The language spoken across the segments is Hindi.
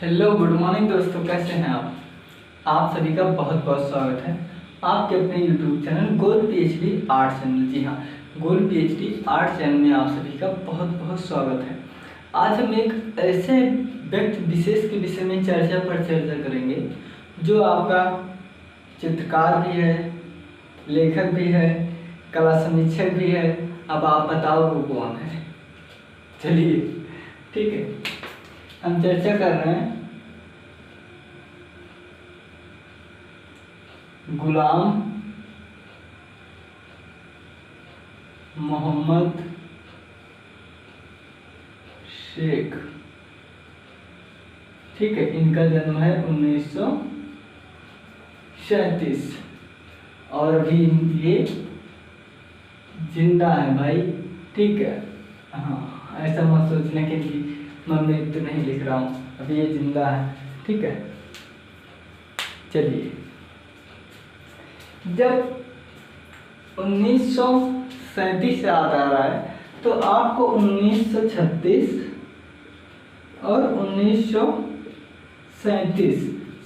हेलो गुड मॉर्निंग दोस्तों, कैसे हैं आप सभी का बहुत बहुत स्वागत है आपके अपने यूट्यूब चैनल गोल पीएचडी आर्ट चैनल। जी हाँ, गोल पीएचडी आर्ट चैनल में आप सभी का बहुत बहुत स्वागत है। आज हम एक ऐसे व्यक्ति विशेष के विषय में चर्चा करेंगे जो आपका चित्रकार भी है, लेखक भी है, कला समीक्षक भी है। अब आप बताओ वो कौन है। चलिए ठीक है, हम चर्चा कर रहे हैं गुलाम मोहम्मद शेख। ठीक है, इनका जन्म है 1937 और अभी ये जिंदा है भाई। ठीक है, हाँ ऐसा मत सोचने के लिए मैं तो नहीं लिख रहा हूँ, अभी ये जिंदा है। ठीक है, चलिए जब 1937 याद आ रहा है तो आपको 1936 और 1937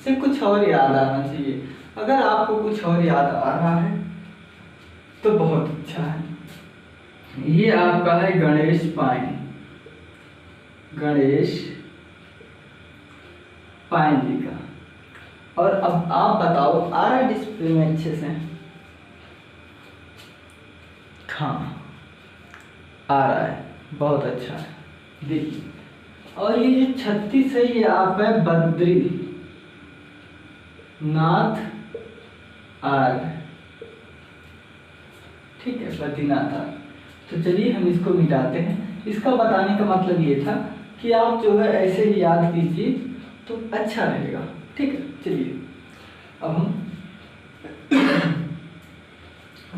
से कुछ और याद आना चाहिए। अगर आपको कुछ और याद आ रहा है तो बहुत अच्छा है। ये आपका है गणेश पाइन जी का। और अब आप बताओ, आ रहा है डिस्प्ले में अच्छे से? हाँ आ रहा है, बहुत अच्छा है, देखिए। और ये जो 36 है ये आपका है बद्री नाथ आर। ठीक है, बद्रीनाथ आर। तो चलिए हम इसको मिटाते हैं। इसका बताने का मतलब ये था कि आप जो है ऐसे ही याद कीजिए तो अच्छा रहेगा। ठीक है, चलिए अब हम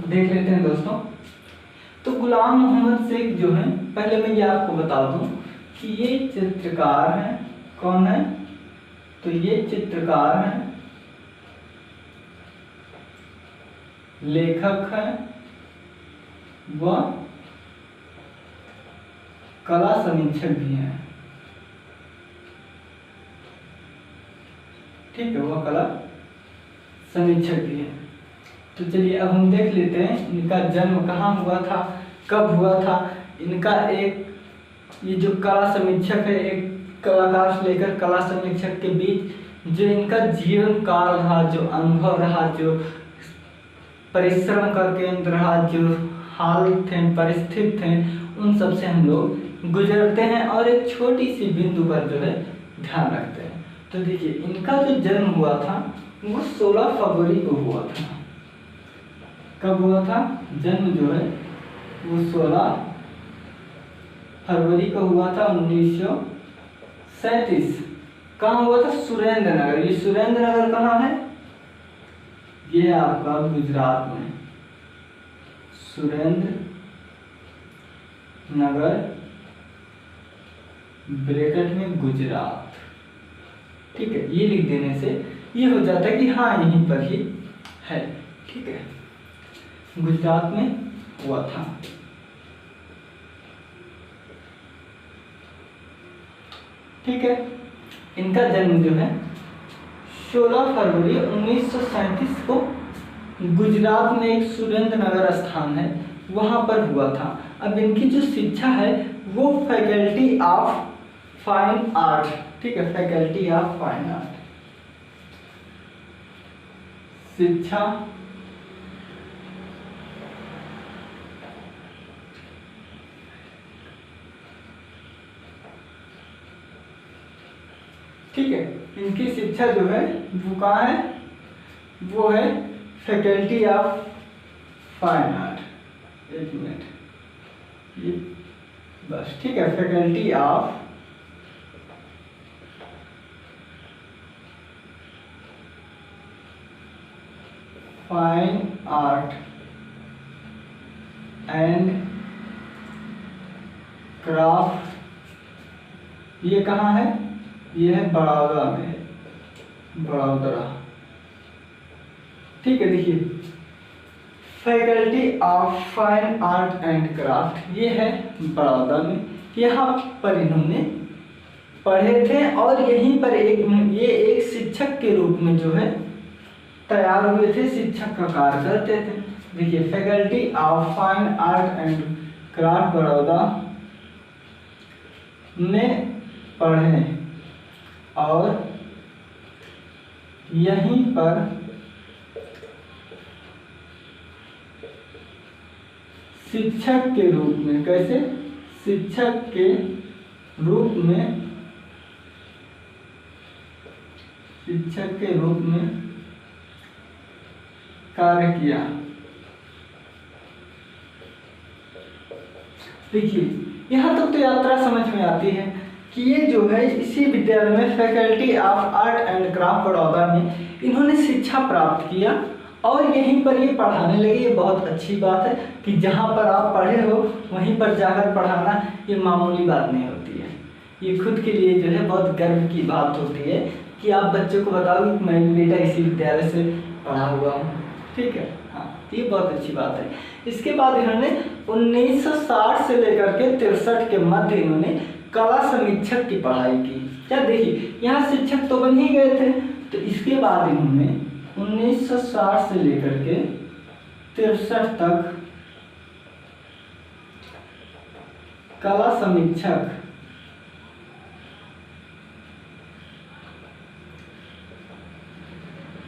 देख लेते हैं दोस्तों। तो गुलाम मोहम्मद शेख जो है, पहले मैं ये आपको बता दूं कि ये चित्रकार हैं। कौन है? तो ये चित्रकार हैं, लेखक हैं व कला समीक्षक भी हैं। ठीक है, वह कला समीक्षक भी है। तो चलिए अब हम देख लेते हैं इनका जन्म कहाँ हुआ था, कब हुआ था। इनका एक ये जो कला समीक्षक है, एक कलाकार से लेकर कला समीक्षक के बीच जो इनका जीवन काल रहा, जो अनुभव रहा, जो परिश्रम का केंद्र रहा, जो हाल थे, परिस्थिति थे, उन सब से हम लोग गुजरते हैं और एक छोटी सी बिंदु पर जो है ध्यान रखते हैं। तो देखिए इनका जो जन्म हुआ था वो 16 फरवरी को हुआ था। कब हुआ था? जन्म जो है वो 16 फरवरी को हुआ था 1937। कहाँ हुआ था? सुरेंद्र नगर। ये सुरेंद्र नगर कहाँ है? ये आपका गुजरात में, सुरेंद्र नगर ब्रैकेट में गुजरात। ठीक है, ये लिख देने से ये हो जाता है कि हाँ यहीं पर ही है। ठीक है, गुजरात में हुआ था। ठीक है, इनका जन्म जो है 16 फरवरी 1937 को गुजरात में एक सुरेंद्र नगर स्थान है वहां पर हुआ था। अब इनकी जो शिक्षा है वो फैकल्टी ऑफ फाइन आर्ट। ठीक है, फैकल्टी ऑफ फाइन आर्ट शिक्षा ठीक है, इनकी शिक्षा जो है वो कहाँ है? वो है फैकल्टी ऑफ फाइन आर्ट। एक मिनट, ये बस ठीक है, faculty of fine art and craft. ये कहाँ है? ये है बड़ौदा में, बड़ौदा। ठीक है, देखिए faculty of fine art and craft ये है बड़ौदा में। यहाँ पर इन्होंने पढ़े थे और यहीं पर ये एक शिक्षक के रूप में जो है तैयार हुए थे, शिक्षक का कार्य करते थे। देखिए, faculty of fine art and craft Baroda में पढ़े और यहीं पर शिक्षक के रूप में, कैसे, शिक्षक के रूप में, शिक्षक के रूप में कार्य किया। देखिए, यहाँ तक तो यात्रा समझ में आती है कि ये जो है इसी विद्यालय में faculty of art and craft Baroda में इन्होंने शिक्षा प्राप्त किया और यहीं पर ये पढ़ाने लगे। ये बहुत अच्छी बात है कि जहाँ पर आप पढ़े हो वहीं पर जाकर पढ़ाना ये मामूली बात नहीं होती है। ये खुद के लिए जो है बहुत गर्व की बात होती है कि आप बच्चों को बताओ कि मैं बेटा इसी विद्यालय से पढ़ा हुआ हूँ। ठीक है, हाँ, ये बहुत अच्छी बात है। इसके बाद इन्होंने 1960 से लेकर के 63 के मध्य इन्होंने कला समीक्षक की पढ़ाई की। क्या देखिए, यहाँ शिक्षक तो बन ही गए थे, तो इसके बाद इन्होंने 1960 से लेकर के 63 तक कला समीक्षक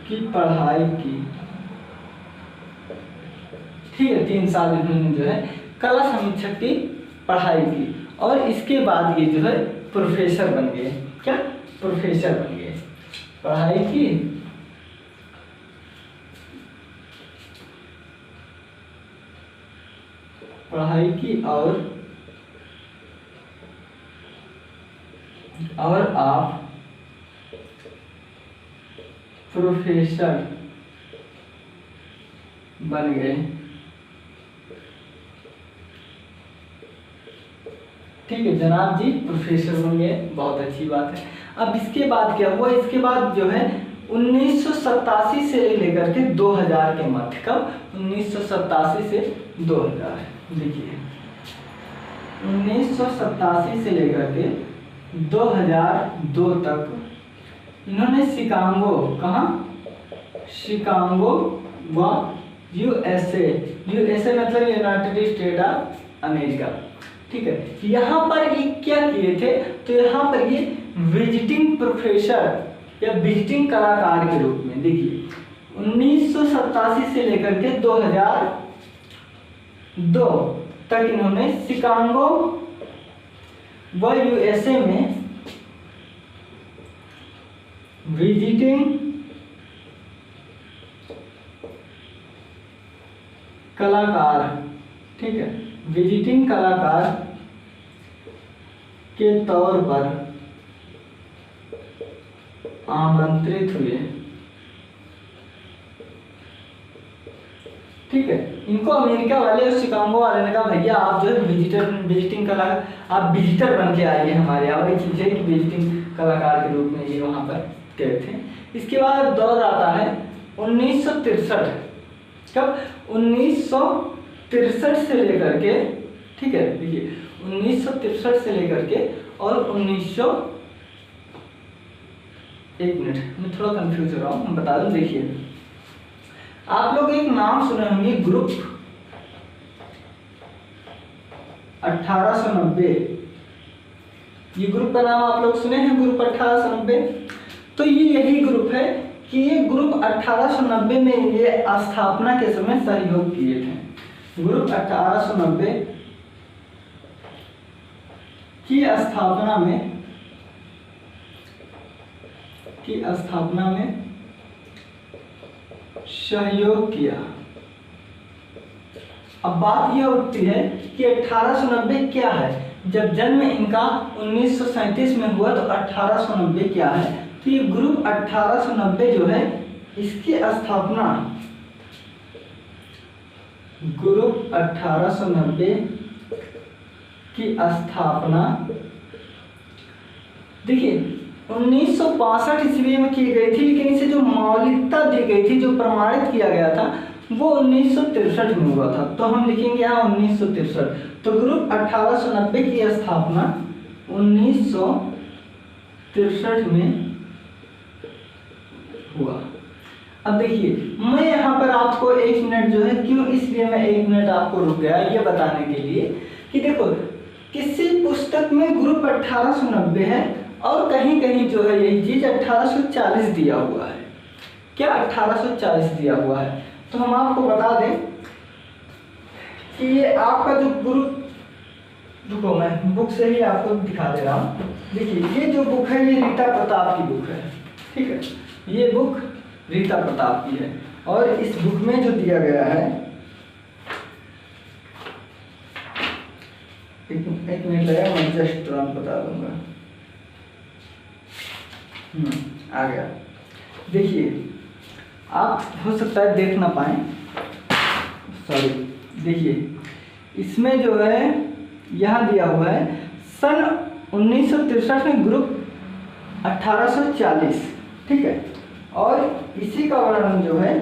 की पढ़ाई की। ठीक है, 3 साल इन्होंने जो है कला समीक्षक की पढ़ाई की और इसके बाद ये जो है प्रोफेसर बन गए। क्या, प्रोफेसर बन गए। पढ़ाई की और आप प्रोफेसर बन गए। ठीक है जनाब जी, प्रोफेसर बन गए, बहुत अच्छी बात है। अब इसके बाद क्या हुआ, इसके बाद जो है 1987 से लेकर के 2000 के मध्य, कब, 1987 से 2000। देखिए, 1987 से लेकर के 2002 तक इन्होंने शिकागो, कहाँ, शिकागो व यूएसए मतलब यूनाइटेड स्टेट ऑफ अमेरिका। ठीक है, यहाँ पर ये क्या किए थे, तो यहाँ पर ये विजिटिंग प्रोफेसर या विजिटिंग कलाकार के रूप में, देखिए 1987 से लेकर के 2002 तक इन्होंने शिकागो व यूएसए में विजिटिंग कलाकार, ठीक है, विजिटिंग कलाकार के तौर पर आमंत्रित हुए। ठीक है, इनको अमेरिका वाले और शिकागो वाले ने कहा भैया आप जो है विजिटिंग कलाकार, आप विजिटर बन के आइए हमारे यहाँ। वही चीज़ है कि विजिटिंग कलाकार के रूप में ये वहाँ पर गए थे। इसके बाद दौर आता है 1963, कब, 1963 से लेकर के, ठीक है, देखिए 1963 से लेकर के और 1 मिनट मैं थोड़ा कंफ्यूज हो रहा हूँ, मैं बता दूं। देखिए, आप लोग एक नाम सुने होंगे, ग्रुप 1890। ये ग्रुप का नाम आप लोग सुने हैं, ग्रुप 1890। तो ये यही ग्रुप है कि ये ग्रुप 1890 में ये स्थापना के समय सहयोग किए थे। ग्रुप 1890 की स्थापना में सहयोग किया। अब बात यह उठती है कि 1890 क्या है। जब जन्म इनका 1937 में हुआ तो 1890 क्या है, तो ये ग्रुप 1890 जो है इसकी स्थापना, ग्रुप 1890 की स्थापना देखिए 1965 ईस्वी में की गई थी, लेकिन इसे जो मौलिकता दी गई थी, जो प्रमाणित किया गया था, वो 1963 में हुआ था। तो हम लिखेंगे यहाँ 1963। तो ग्रुप 1890 की स्थापना 1963 1963 में हुआ। अब देखिए मैं यहाँ पर आपको 1 मिनट जो है, क्यों इसलिए मैं 1 मिनट आपको रुक गया ये बताने के लिए कि देखो किसी पुस्तक में ग्रुप 1890 है और कहीं कहीं जो है यही चीज 1840 दिया हुआ है। क्या 1840 दिया हुआ है? तो हम आपको बता दें कि ये आपका जो ग्रुप, रुको मैं बुक से ही आपको दिखा दे रहा हूँ। देखिए ये जो बुक है ये रीता प्रताप की बुक है, ठीक है, ये बुक रीता प्रताप की है। और इस बुक में जो दिया गया है, एक मिनट लगेगा, मैं जस्ट तुरंत बता दूंगा। आ गया। देखिए आप हो सकता है देख ना पाए, सॉरी। देखिए इसमें जो है यहाँ दिया हुआ है सन 1963 में ग्रुप 1840, ठीक है। और इसी का वर्णन जो है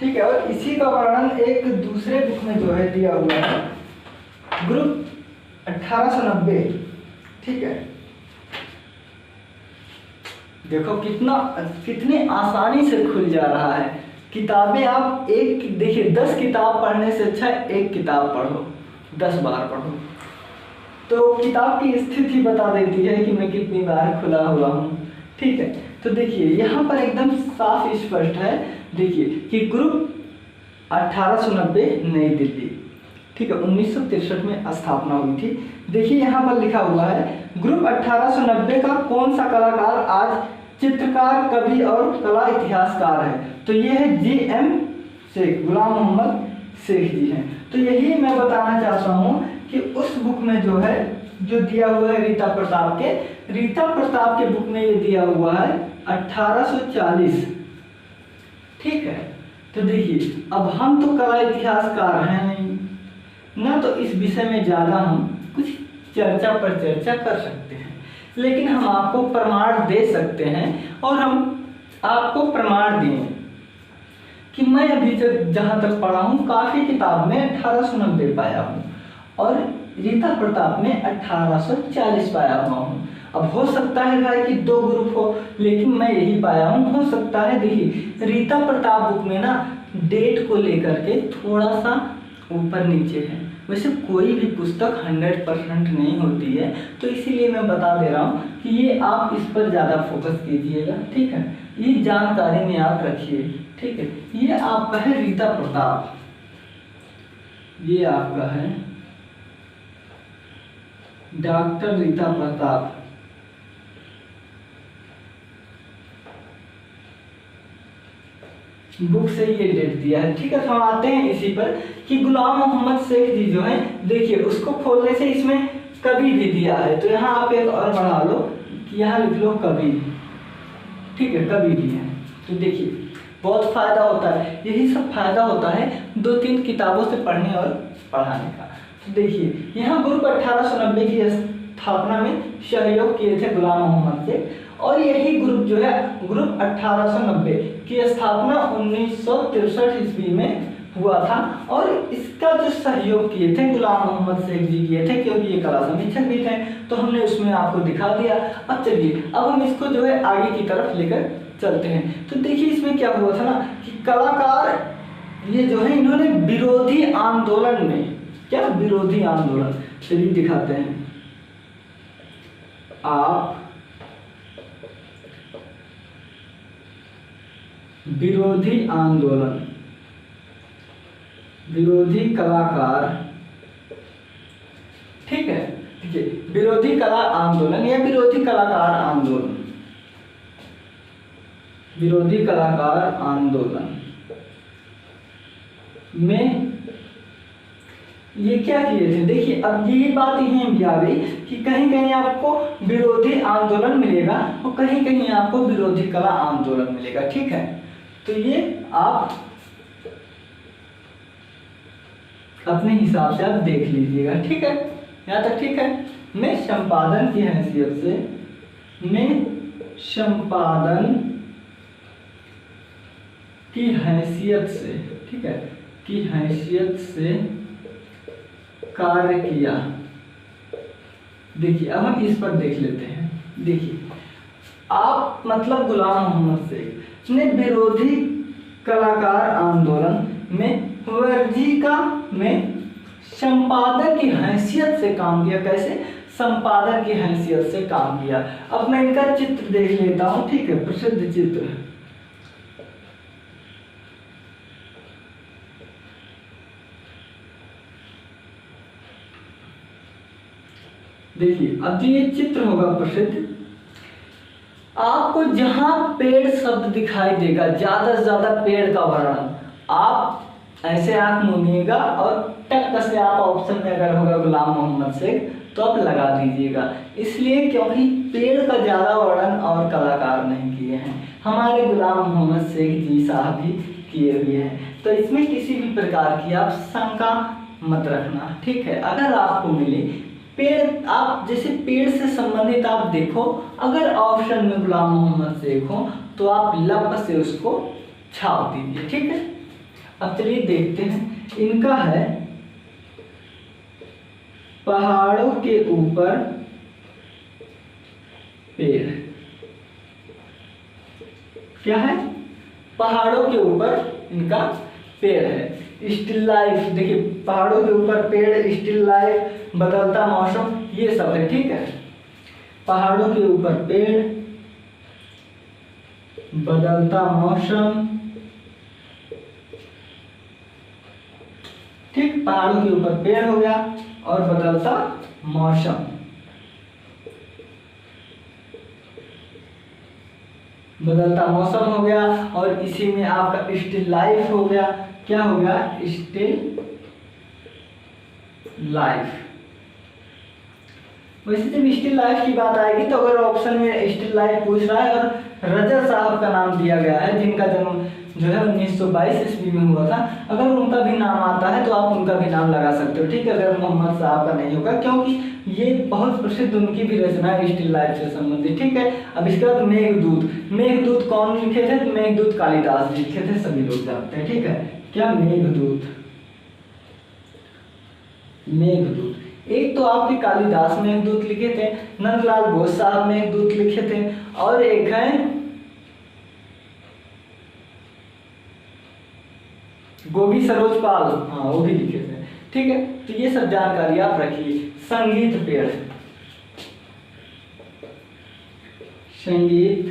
ठीक है, और इसी का वर्णन एक दूसरे बुक में जो है दिया हुआ है ग्रुप 1890, ठीक है। देखो कितनी आसानी से खुल जा रहा है। किताबें आप एक देखिए 10 किताब पढ़ने से अच्छा 1 किताब पढ़ो, 10 बार पढ़ो तो किताब की स्थिति बता देती है कि मैं कितनी बार खुला हुआ हूँ, ठीक है। तो देखिए यहाँ पर एकदम साफ स्पष्ट है, देखिए कि ग्रुप 1890 नई दिल्ली, ठीक है, 1963 में स्थापना हुई थी। देखिए यहाँ पर लिखा हुआ है ग्रुप 1890 का कौन सा कलाकार आज चित्रकार, कवि और कला इतिहासकार है? तो ये है GM शेख, गुलाम मोहम्मद शेख जी हैं। तो यही मैं बताना चाहता हूँ कि उस बुक में जो है जो दिया हुआ है रीता प्रताप के बुक में ये दिया हुआ है 1840, ठीक है। तो देखिए अब हम तो कला इतिहासकार हैं नहीं ना, तो इस विषय में ज़्यादा हम कुछ चर्चा पर चर्चा कर सकते हैं, लेकिन हम आपको प्रमाण दे सकते हैं। और हम आपको प्रमाण दें कि मैं अभी तक जहाँ तक पढ़ा हूँ काफ़ी किताब में 1890 पाया हूँ और रीता प्रताप में 1840 पाया हुआ हूँ। अब हो सकता है भाई कि 2 ग्रुप हो, लेकिन मैं यही पाया हूँ। हो सकता है देखिए रीता प्रताप बुक में ना डेट को लेकर के थोड़ा सा ऊपर नीचे है, वैसे कोई भी पुस्तक 100% नहीं होती है, तो इसीलिए मैं बता दे रहा हूँ कि ये आप इस पर ज़्यादा फोकस कीजिएगा, ठीक है। ये जानकारी में आप रखिए, ठीक है। ये आपका है रीता प्रताप, ये आपका है डॉक्टर रीता प्रताप। बुक से ये डेट दिया है, ठीक है। तो हम आते हैं इसी पर कि गुलाम मोहम्मद शेख जी जो है, देखिए उसको खोलने से इसमें कवि भी दिया है, तो यहाँ आप एक और बढ़ा लो कि यहाँ लिख लो कवि, ठीक है, कवि भी है। तो देखिए बहुत फायदा होता है, यही सब फायदा होता है 2-3 किताबों से पढ़ने और पढ़ाने का। तो देखिए यहाँ ग्रुप 1890 की स्थापना में सहयोग किए थे गुलाम मोहम्मद शेख, और यही ग्रुप जो है ग्रुप 1890 की स्थापना 1963 ईस्वी में हुआ था, और इसका जो सहयोग किए थे गुलाम मोहम्मद शेख जी किए थे, क्योंकि ये कला समीक्षक भी थे, तो हमने उसमें आपको दिखा दिया। अब चलिए अब हम इसको जो है आगे की तरफ लेकर चलते हैं। तो देखिए इसमें क्या हुआ था ना कि कलाकार ये जो है इन्होंने विरोधी आंदोलन में, क्या विरोधी आंदोलन, चलिए दिखाते हैं। आप विरोधी आंदोलन, विरोधी कलाकार, ठीक है, ठीक है, विरोधी कला आंदोलन या विरोधी कलाकार आंदोलन, विरोधी कलाकार आंदोलन में ये क्या किए थे? देखिए अब ये बात यही भी आ गई कि कहीं कहीं आपको विरोधी आंदोलन मिलेगा और कहीं कहीं आपको विरोधी कला आंदोलन मिलेगा, ठीक है। तो ये आप अपने हिसाब से आप देख लीजिएगा, ठीक है, यहाँ तक ठीक है। मैं संपादन की हैसियत से, मैं संपादन की हैसियत से, ठीक है, की हैसियत से कार्य किया। देखिए अब हम इस पर देख लेते हैं। देखिए आप मतलब गुलाम मोहम्मद शेख ने विरोधी कलाकार आंदोलन में वर्जिका में संपादक की हैसियत से काम किया। कैसे? संपादक की हैसियत से काम किया। अब मैं इनका चित्र देख लेता हूँ, ठीक है, प्रसिद्ध चित्र है। देखिए अब जो ये चित्र होगा प्रसिद्ध, आपको जहां पेड़ शब्द दिखाई देगा, ज्यादा से ज्यादा पेड़ का वर्णन, आप ऐसे आंख मूंदिएगा और टक से आप ऑप्शन में अगर होगा गुलाम मोहम्मद शेख तो आप लगा दीजिएगा। इसलिए क्योंकि पेड़ का ज्यादा वर्णन और कलाकार नहीं किए हैं, हमारे गुलाम मोहम्मद शेख जी साहब भी किए हुए हैं। तो इसमें किसी भी प्रकार की आप शंका मत रखना, ठीक है। अगर आपको मिले पेड़, आप जैसे पेड़ से संबंधित आप देखो, अगर ऑप्शन में गुलाम मोहम्मद शेख हो तो आप लब से उसको छाप दीजिए, ठीक है। अब चलिए देखते हैं, इनका है पहाड़ों के ऊपर पेड़। क्या है? पहाड़ों के ऊपर इनका पेड़ है। स्टिल लाइफ, देखिए पहाड़ों के ऊपर पेड़, स्टिल लाइफ, बदलता मौसम, ये सब है, ठीक है। पहाड़ों के ऊपर पेड़, बदलता मौसम, ठीक, पहाड़ों के ऊपर पेड़ हो गया और बदलता मौसम, बदलता मौसम हो गया। और इसी में आपका स्टिल लाइफ हो गया। क्या हो गया? Still life. वैसे जब स्टिल लाइफ की बात आएगी तो अगर ऑप्शन में स्टिल लाइफ पूछ रहा है और रजत साहब का नाम दिया गया है, जिनका जन्म जो है 1922 ईस्वी में हुआ था, अगर उनका भी नाम आता है तो आप उनका भी नाम लगा सकते हो, ठीक है। अगर मोहम्मद साहब का नहीं होगा, क्योंकि ये बहुत प्रसिद्ध उनकी भी रचना है स्टिल लाइफ से संबंधित, ठीक है। अब इसके बाद मेघदूत। मेघदूत कौन लिखे थे? मेघदूत कालिदास जी लिखे थे, सभी लोग जानते हैं, ठीक है। क्या? मेघदूत। मेघदूत एक तो आपके कालिदास मेघदूत लिखे थे, नंदलाल बोस साहब मेघदूत लिखे थे, और एक है गोगी सरोज पाल, हाँ वो भी लिखे थे, ठीक है। तो ये सब जानकारी आप रखिए। संगीत पेड़, संगीत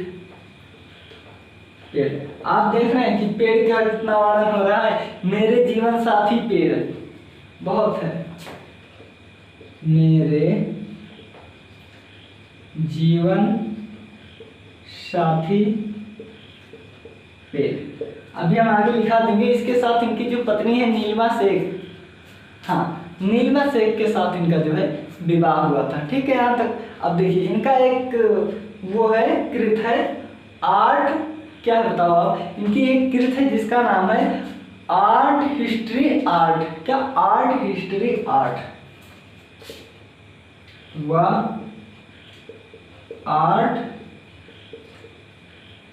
पेड़, आप देख रहे हैं कि पेड़ का कितना वर्णन हो रहा है। मेरे जीवन साथी पेड़ बहुत है, मेरे जीवन साथी पेड़। अभी हम आगे लिखा देंगे। इसके साथ इनकी जो पत्नी है नीलिमा शेख, हाँ नीलिमा शेख के साथ इनका जो है विवाह हुआ था, ठीक है यहाँ तक। अब देखिए इनका एक वो है कृत है आर्ट, क्या है बताओ आप, इनकी एक कृत है जिसका नाम है आर्ट हिस्ट्री आर्ट। क्या? आर्ट हिस्ट्री आर्ट, वह आर्ट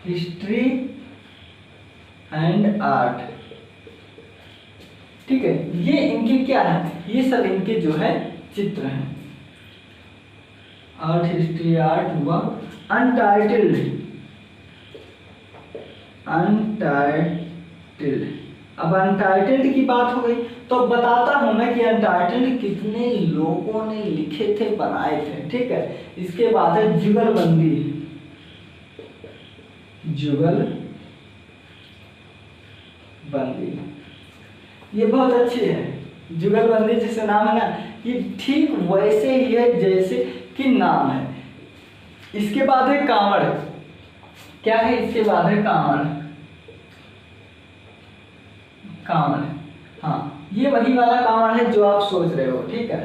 हिस्ट्री एंड आर्ट, ठीक है। ये इनके क्या है? ये सब इनके जो है चित्र हैं। आर्ट हिस्ट्री आर्ट व अनटाइटल्ड, अनटाइटल्ड। अब अनटाइटल्ड की बात हो गई तो बताता हूं मैं कि अनटाइटल्ड कितने लोगों ने लिखे थे, बनाए थे, ठीक है। इसके बाद है जुगलबंदी, जुगलबंदी, ये बहुत अच्छी है। जुगलबंदी जैसे नाम है ना, ये ठीक वैसे ही है जैसे कि नाम है। इसके बाद है कांवड़। क्या है? इसके बाद है कांवड़, कांवड़, हाँ ये वही वाला कांवड़ है जो आप सोच रहे हो, ठीक है।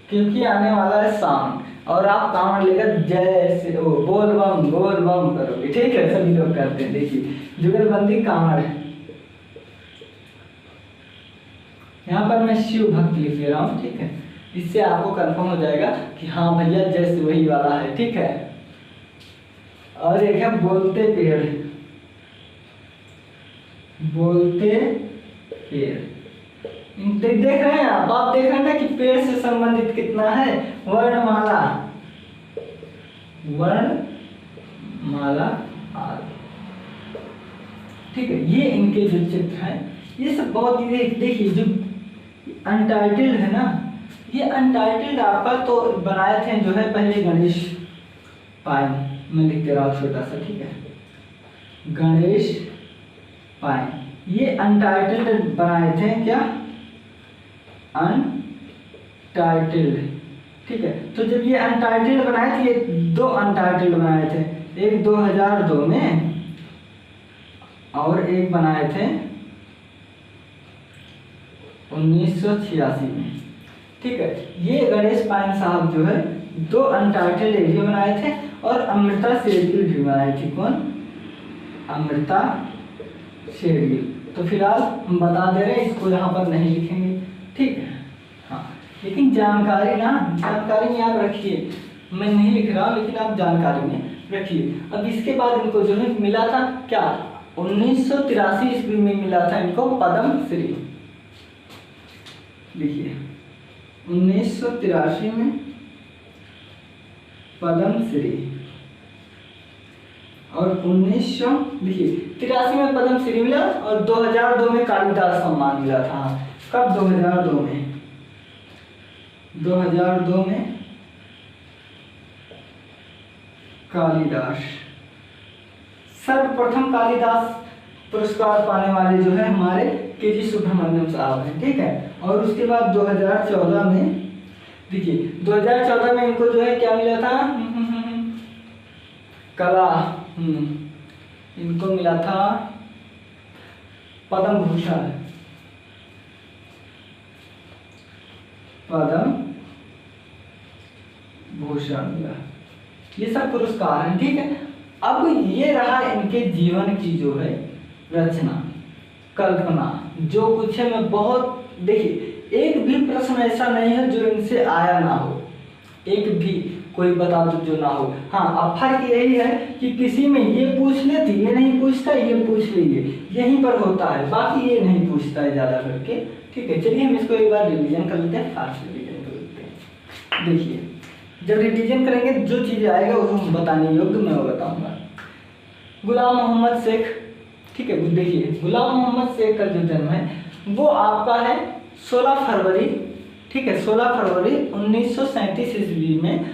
क्योंकि आने वाला है शाम और आप कांवड़ लेकर जय से बोल बम करोगे, ठीक है। सभी लोग करते हैं। देखिए जुगलबंदी कांवड़ है। यहाँ पर मैं शिव भक्त लिख ले रहा हूँ, ठीक है। इससे आपको कंफर्म हो जाएगा कि हाँ भैया जैसे वही वाला है, ठीक है। और एक है बोलते पेड़, बोलते पेड़, देख रहे हैं आप देख रहे हैं ना कि पेड़ से संबंधित कितना है, वर्णमाला, वर्णमाला आदि। ठीक है, ये इनके जो चित्र हैं ये सब बहुत ही, देखिए जो अनटाइटल्ड है ना, ये अनटाइटल्ड आपका तो बनाए थे जो है पहले गणेश पायन, मैं लिख दे रहा हूँ छोटा सा, ठीक है, गणेश पायन, ये अनटाइटल्ड बनाए थे, क्या अनटाइटल्ड, ठीक है। तो जब ये अनटाइटल्ड बनाए थे, ये दो अनटाइटल्ड बनाए थे, एक 2002 में और एक बनाए थे 1986 में, ठीक है। ये गणेश पायन साहब जो है दो अनटाइटल्ड भी बनाए थे और अमृता शेरगिल भी बनाई थी। कौन? अमृता शेरगिल। तो फिलहाल हम बता दे रहे हैं, इसको यहाँ पर नहीं लिखेंगे, ठीक है। हाँ, लेकिन जानकारी याद रखिए, मैं नहीं लिख रहा लेकिन आप जानकारी में रखिए। अब इसके बाद इनको जो है मिला था क्या, 1983 ईस्वी में मिला था इनको पद्म श्री। देखिए 1983 में पद्म श्री और 1983 में पद्म श्री मिला और 2002 में कालिदास सम्मान मिला था। कब? 2002 में। 2002 में कालिदास, सर्वप्रथम कालिदास पुरस्कार पाने वाले जो है हमारे के.जी. सुब्रमण्यम साहब हैं, ठीक है। और उसके बाद 2014 में, देखिए 2014 में इनको जो है क्या मिला था, कला, इनको मिला था पद्म भूषण, पद्म भूषण मिला। ये सब पुरस्कार हैं, ठीक है। अब ये रहा इनके जीवन की जो है रचना, कल्पना, जो कुछ है। मैं बहुत, देखिए एक भी प्रश्न ऐसा नहीं है जो इनसे आया ना हो, एक भी कोई बता दो जो ना हो। हाँ, अब फर्क यही है कि किसी में ये पूछ लेती, ये नहीं पूछता, ये पूछ लीजिए, यहीं पर होता है, बाकी ये नहीं पूछता है ज़्यादा करके, ठीक है। चलिए हम इसको एक बार रिवीजन कर लेते हैं, फास्ट रिवीजन कर लेते हैं। देखिए जब रिवीजन करेंगे जो चीज़ आएगा वो हम बताने योग्य मैं वो बताऊँगा। गुलाम मोहम्मद शेख, ठीक है। देखिए गुलाम मोहम्मद शेख का जो जन्म है वो आपका है 16 फरवरी, ठीक है, 16 फरवरी 1937 ईस्वी में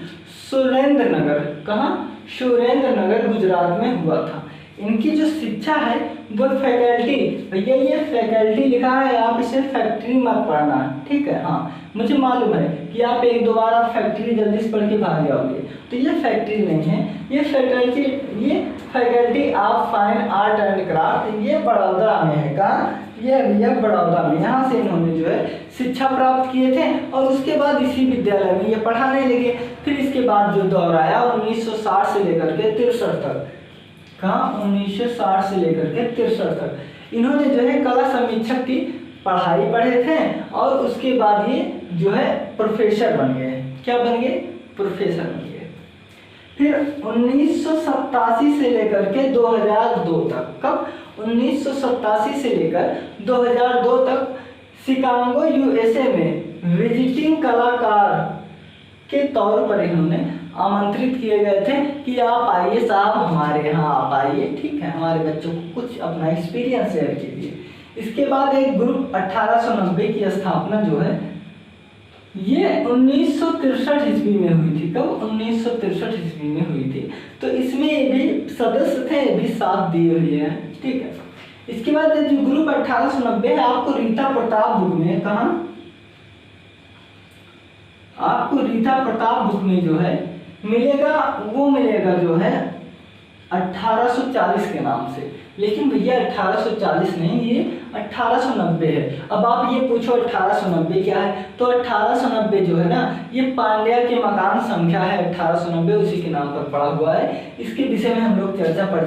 सुरेंद्र नगर, कहाँ? सुरेंद्र नगर गुजरात में हुआ था। इनकी जो शिक्षा है वो फैकल्टी, भैया ये फैकल्टी लिखा है, आप इसे फैक्ट्री मत पढ़ना, ठीक है। हाँ, मुझे मालूम है कि आप एक दो बार आप फैक्ट्री जल्दी से पढ़ के भाग जाओगे, तो ये फैक्ट्री नहीं है, ये फैकल्टी, ये faculty of fine art and craft, ये बड़ौदा में है। कहाँ? ये बड़ौदा में, यहाँ से इन्होंने जो है शिक्षा प्राप्त किए थे और उसके बाद इसी विद्यालय में ये पढ़ाने लगे। फिर इसके बाद जो दौर आया 1960 से लेकर के 63 तक, कहाँ? 1960 से लेकर के 63 तक इन्होंने जो है कला समीक्षक की पढ़ाई पढ़े थे और उसके बाद ये जो है प्रोफेसर बन गए। क्या बन गए? प्रोफेसर बन गए। फिर 1987 से लेकर के 2002 तक, कब? 1987 से लेकर 2002 तक शिकागो यूएसए में विजिटिंग कलाकार के तौर पर इन्होंने आमंत्रित किए गए थे कि आप आइए साहब, हमारे यहाँ आप आइए, ठीक है, हमारे बच्चों को कुछ अपना एक्सपीरियंस शेयर कीजिए। इसके बाद एक ग्रुप 1890 की स्थापना जो है ये 1963 ईस्वी में हुई थी। कब? 1963 ईस्वी में हुई थी। तो इसमें ये भी सदस्य थे, ये भी साथ दिए हुए हैं, ठीक है। इसके बाद जो ग्रुप 1890 है, आपको रीता प्रताप बुक में, कहाँ? आपको रीता प्रताप बुक में जो है मिलेगा, वो मिलेगा जो है 1840 के नाम से। लेकिन भैया 1840 नहीं, ये 1890 है। अब आप ये पूछो 1890 क्या है, तो 1890 जो है ना, ये पांड्या के मकान संख्या है 1890, उसी के नाम पर पड़ा हुआ है। इसके विषय में हम लोग चर्चा कर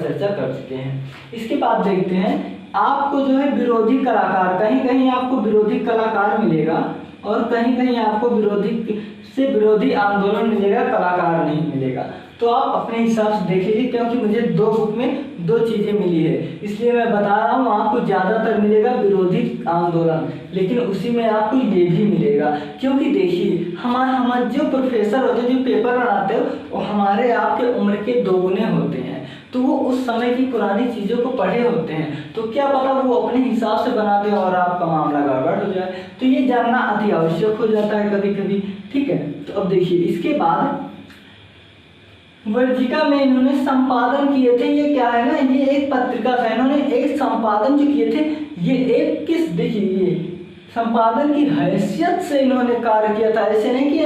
चुके हैं। इसके बाद देखते हैं आपको जो है विरोधी कलाकार, कहीं कहीं आपको विरोधी कलाकार मिलेगा और कहीं कहीं आपको विरोधी आंदोलन मिलेगा, कलाकार नहीं मिलेगा। तो आप अपने हिसाब से देख लीजिए, क्योंकि मुझे 2 बुक में 2 चीज़ें मिली है, इसलिए मैं बता रहा हूँ। आपको ज़्यादातर मिलेगा विरोधी आंदोलन, लेकिन उसी में आपको ये भी मिलेगा, क्योंकि देखिए हमारे जो प्रोफेसर होते हैं, जो पेपर बनाते हो, वो हमारे आपके उम्र के 2 गुने होते हैं। तो वो उस समय की पुरानी चीज़ों को पढ़े होते हैं, तो क्या पता वो अपने हिसाब से बना दे और आपका मामला गड़बड़ हो जाए। तो ये जानना अति आवश्यक हो जाता है कभी कभी, ठीक है। तो अब देखिए इसके बाद वर्जिका में इन्होंने संपादन किए थे। ये क्या है ना, ये एक पत्रिका था, इन्होंने एक संपादन जो किए थे, ये एक किस, देखिए ये संपादन की हैसियत से इन्होंने कार्य किया था। ऐसे नहीं कि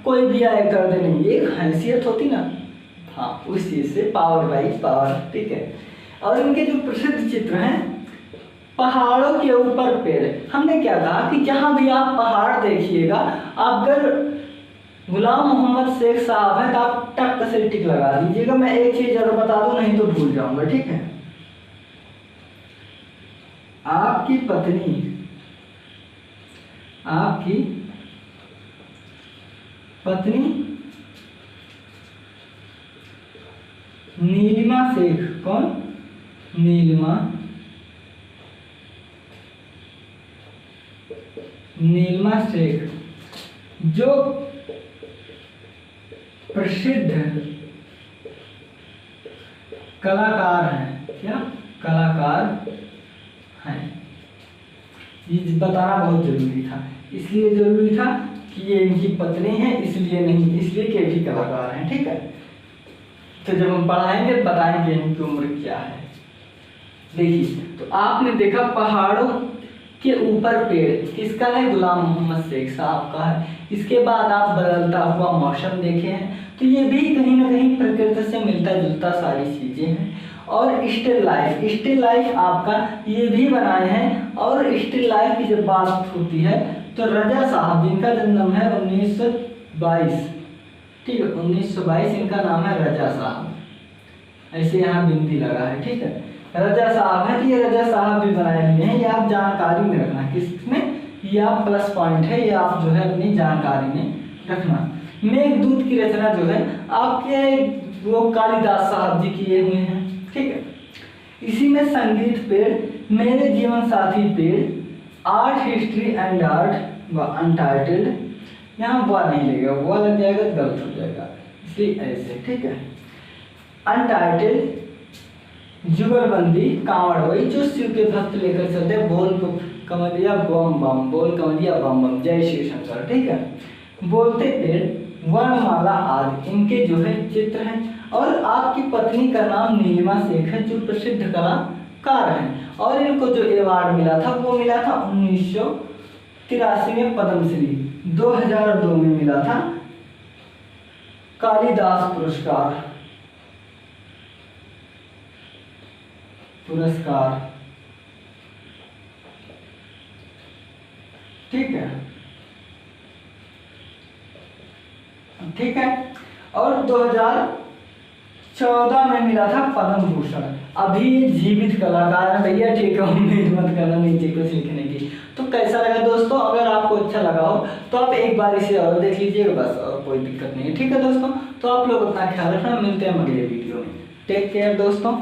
कोई भी आए कर दे, नहीं, एक हैसियत होती ना, हाँ, उस चीज से पावर बाई पावर, ठीक है। और इनके जो प्रसिद्ध चित्र हैं, पहाड़ों के ऊपर पेड़, हमने क्या कहा कि जहां भी आप पहाड़ देखिएगा, आप अगर गुलाम मोहम्मद शेख साहब है तो आप टक से टिक लगा दीजिएगा। मैं एक चीज और बता दूं, नहीं तो भूल जाऊंगा, ठीक है। आपकी पत्नी नीलिमा शेख, कौन? नीलिमा शेख, जो प्रसिद्ध कलाकार हैं। क्या कलाकार हैं? ये बताना बहुत जरूरी था, इसलिए जरूरी था कि ये इनकी पत्नी है, इसलिए नहीं, इसलिए कि भी कलाकार हैं, ठीक है। तो जब हम पढ़ाएंगे बताएंगे इनकी उम्र क्या है। देखिए तो आपने देखा पहाड़ों के ऊपर पेड़, किसका है? गुलाम मोहम्मद शेख साहब का है। इसके बाद आप बदलता हुआ मौसम देखे हैं, तो ये भी कहीं ना कहीं प्रकृति से मिलता जुलता सारी चीजें हैं। और स्टिल लाइफ आपका ये भी बनाए हैं। और स्टिल लाइफ की जब बात होती है तो रजा साहब, जिनका जन्म है 1922, ठीक है, 1922, इनका नाम है रजा साहब, ऐसे यहाँ बिंदी लगा है, ठीक है। रजा साहब है, ये रजा साहब भी बनाए हुए हैं, ये आप जानकारी में रखना, किसमें? ये आप प्लस पॉइंट है, ये आप जो है अपनी जानकारी में रखना। मेघदूत की रचना जो है आपके वो कालिदास साहब जी किए हुए हैं, ठीक है। इसी में संगीत पेड़, मेरे जीवन साथी पेड़, आर्ट हिस्ट्री एंड आर्ट व अनटाइटल्ड, यहाँ वह नहीं लगेगा, वह लग जाएगा तो गलत हो जाएगा, इसलिए ऐसे, ठीक है। अनटाइटल्ड, जुगलबंदी, कांवड़, वही जो शिव के भक्त लेकर चलते, बोल कमरिया बम बम, बोल कमरिया बम बम, जय श्री शंकर, ठीक है। बोलते पेड़, वर्णमाला आदि इनके जो है चित्र हैं। और आपकी पत्नी का नाम नीलिमा शेख है, जो प्रसिद्ध कलाकार हैं। और इनको जो अवार्ड मिला था वो मिला था 1983 में पद्मश्री, 2002 में मिला था कालिदास पुरस्कार, ठीक है, ठीक है। और 2014 में मिला था पद्म भूषण। अभी जीवित कलाकार है भैया, ठीक है, उम्मीद मत करना नीचे कुछ लिखने की। तो कैसा लगा दोस्तों? अगर आपको अच्छा लगा हो तो आप एक बार इसे और देख लीजिएगा, बस, और कोई दिक्कत नहीं है, ठीक है दोस्तों। तो आप लोग अपना ख्याल रखना, मिलते हैं अगले वीडियो में, टेक केयर दोस्तों।